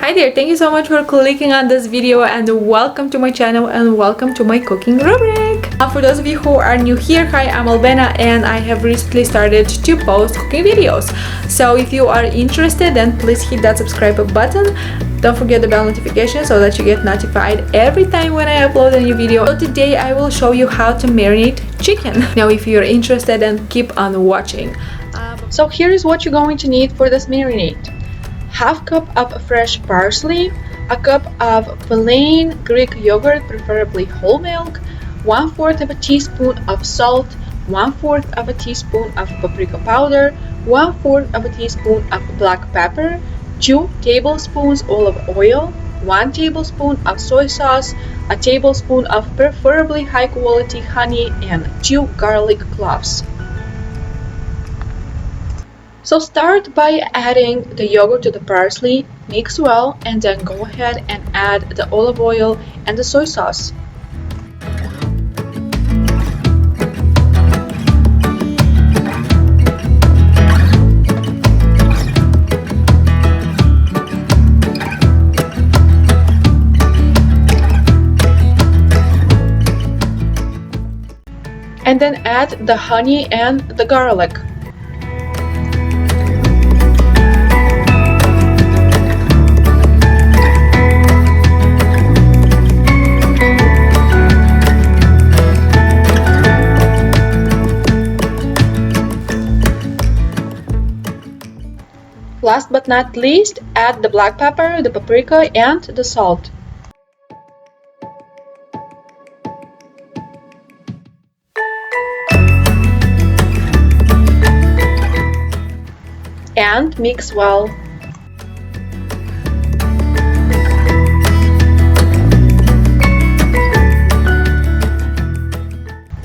Hi there, thank you so much for clicking on this video and welcome to my channel and welcome to my cooking rubric. For those of you who are new here, hi, I'm Albena and I have recently started to post cooking videos. So if you are interested, then please hit that subscribe button. Don't forget the bell notification so that you get notified every time when I upload a new video. So today I will show you how to marinate chicken. Now if you're interested, then keep on watching. So here is what you're going to need for this marinade. Half cup of fresh parsley, a cup of plain Greek yogurt, preferably whole milk, 1/4 of a teaspoon of salt, 1/4 of a teaspoon of paprika powder, 1/4 of a teaspoon of black pepper, 2 tablespoons olive oil, 1 tablespoon of soy sauce, a tablespoon of preferably high quality honey, and 2 garlic cloves. So start by adding the yogurt to the parsley, mix well, and then go ahead and add the olive oil and the soy sauce. And then add the honey and the garlic. Last but not least, add the black pepper, the paprika, and the salt. And mix well.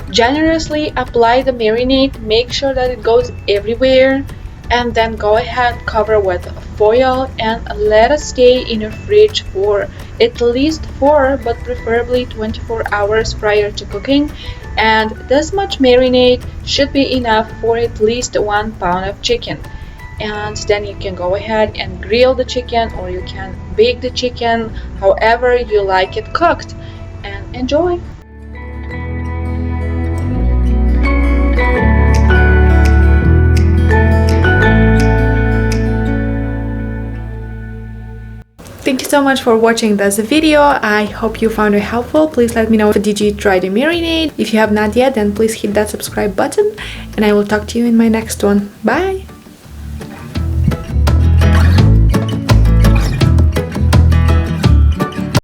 Generously apply the marinade, make sure that it goes everywhere, and then go ahead, cover with foil and let it stay in your fridge for at least 4 but preferably 24 hours prior to cooking. And this much marinade should be enough for at least 1 pound of chicken. And then you can go ahead and grill the chicken, or you can bake the chicken however you like it cooked, and enjoy. Thank you so much for watching this video. I hope you found it helpful. Please let me know if did you try the marinade. If you have not yet, then please hit that subscribe button and I will talk to you in my next one. Bye!